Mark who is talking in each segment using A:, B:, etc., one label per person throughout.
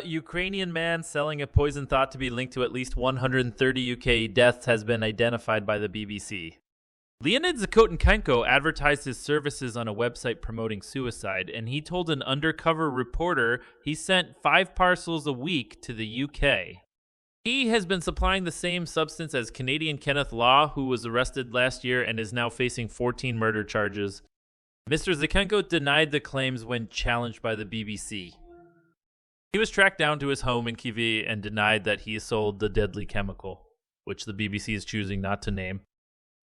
A: Ukrainian man selling a poison thought to be linked to at least 130 UK deaths has been identified by the BBC. Leonid Zakotenko advertised his services on a website promoting suicide, and he told an undercover reporter he sent 5 parcels a week to the UK. He has been supplying the same substance as Canadian Kenneth Law, who was arrested last year and is now facing 14 murder charges. Mr. Zakotenko denied the claims when challenged by the BBC. He was tracked down to his home in Kyiv and denied that he sold the deadly chemical, which the BBC is choosing not to name.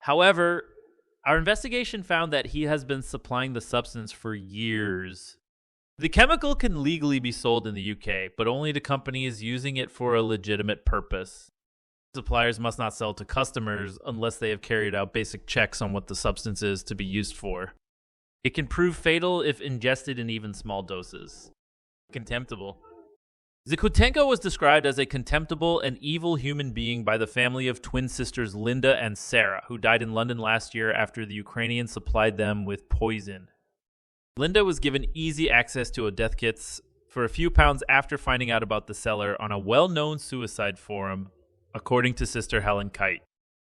A: However, our investigation found that he has been supplying the substance for years. The chemical can legally be sold in the UK, but only to companies using it for a legitimate purpose. Suppliers must not sell to customers unless they have carried out basic checks on what the substance is to be used for. It can prove fatal if ingested in even small doses. Contemptible. Zakotenko was described as a contemptible and evil human being by the family of twin sisters Linda and Sarah, who died in London last year after the Ukrainians supplied them with poison. Linda was given easy access to death kits for a few pounds after finding out about the seller on a well-known suicide forum, according to Sister Helen Kite.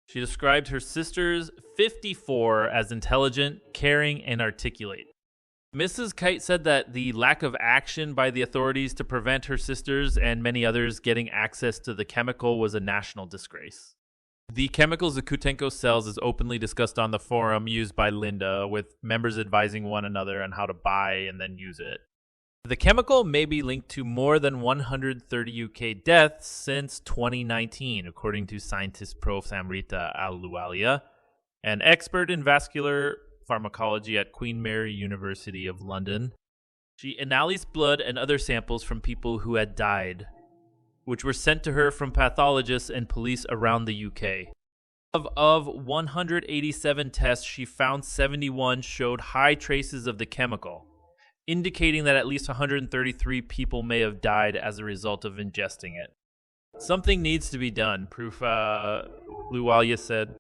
A: She described her sisters, 54, as intelligent, caring, and articulate. Mrs. Kite said that the lack of action by the authorities to prevent her sisters and many others getting access to the chemical was a national disgrace. The chemical Zakotenko sells is openly discussed on the forum used by Linda, with members advising one another on how to buy and then use it. The chemical may be linked to more than 130 UK deaths since 2019, according to scientist Prof. Amrita Ahluwalia, an expert in vascular pharmacology at Queen Mary University of London. She analyzed blood and other samples from people who had died, which were sent to her from pathologists and police around the UK. Of 187 tests, she found 71 showed high traces of the chemical, indicating that at least 133 people may have died as a result of ingesting it. Something needs to be done, Prof. Ahluwalia said.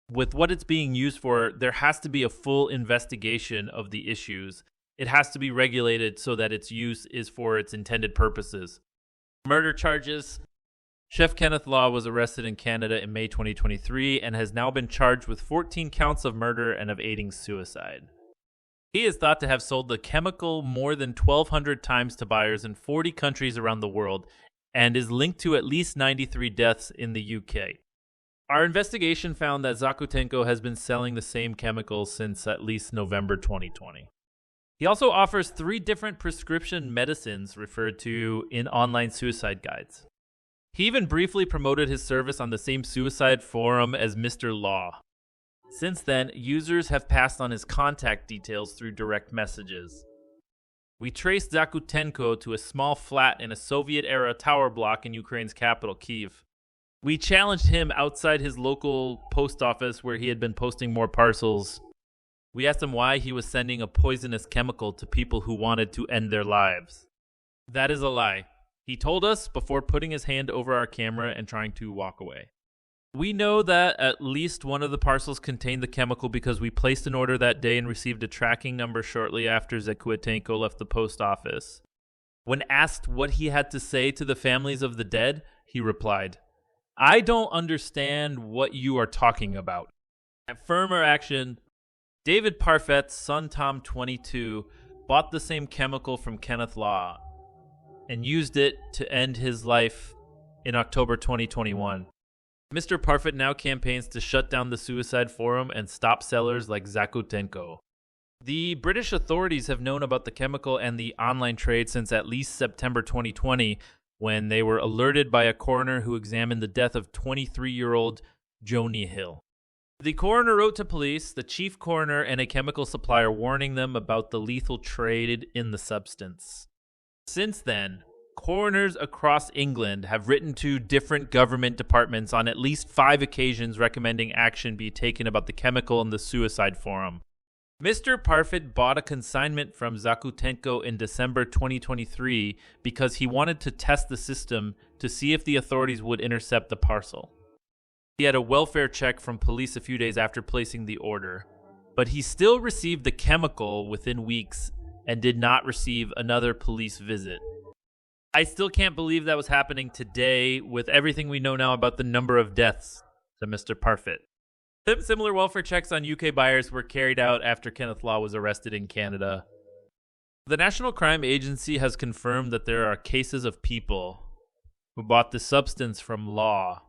A: With what it's being used for, there has to be a full investigation of the issues. It has to be regulated so that its use is for its intended purposes. Murder charges. Chef Kenneth Law was arrested in Canada in May 2023 and has now been charged with 14 counts of murder and of aiding suicide. He is thought to have sold the chemical more than 1,200 times to buyers in 40 countries around the world and is linked to at least 93 deaths in the UK. Our investigation found that Zakotenko has been selling the same chemicals since at least November 2020. He also offers 3 different prescription medicines referred to in online suicide guides. He even briefly promoted his service on the same suicide forum as Mr. Law. Since then, users have passed on his contact details through direct messages. We traced Zakotenko to a small flat in a Soviet-era tower block in Ukraine's capital, Kyiv. We challenged him outside his local post office where he had been posting more parcels. We asked him why he was sending a poisonous chemical to people who wanted to end their lives. That is a lie. He told us before putting his hand over our camera and trying to walk away. We know that at least one of the parcels contained the chemical because we placed an order that day and received a tracking number shortly after Zakotenko left the post office. When asked what he had to say to the families of the dead, he replied, "I don't understand what you are talking about." At firmer action, David Parfet's son Tom, 22, bought the same chemical from Kenneth Law and used it to end his life in October 2021. Mr. Parfet now campaigns to shut down the suicide forum and stop sellers like Zakotenko. The British authorities have known about the chemical and the online trade since at least September 2020, when they were alerted by a coroner who examined the death of 23-year-old Joni Hill. The coroner wrote to police, the chief coroner, and a chemical supplier warning them about the lethal trade in the substance. Since then, coroners across England have written to different government departments on at least 5 occasions recommending action be taken about the chemical in the suicide forum. Mr. Parfet bought a consignment from Zakotenko in December 2023 because he wanted to test the system to see if the authorities would intercept the parcel. He had a welfare check from police a few days after placing the order, but he still received the chemical within weeks and did not receive another police visit. I still can't believe that was happening today with everything we know now about the number of deaths, said Mr. Parfit. Similar welfare checks on UK buyers were carried out after Kenneth Law was arrested in Canada. The National Crime Agency has confirmed that there are cases of people who bought the substance from Law,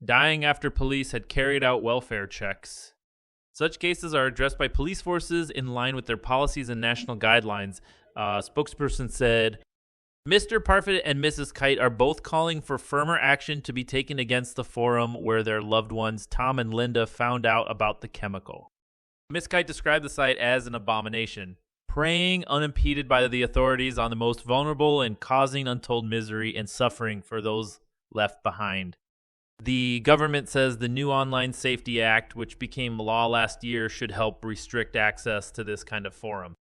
A: dying after police had carried out welfare checks. Such cases are addressed by police forces in line with their policies and national guidelines. A spokesperson said, Mr. Parfit and Mrs. Kite are both calling for firmer action to be taken against the forum where their loved ones, Tom and Linda, found out about the chemical. Miss Kite described the site as an abomination, preying unimpeded by the authorities on the most vulnerable and causing untold misery and suffering for those left behind. The government says the new Online Safety Act, which became law last year, should help restrict access to this kind of forum.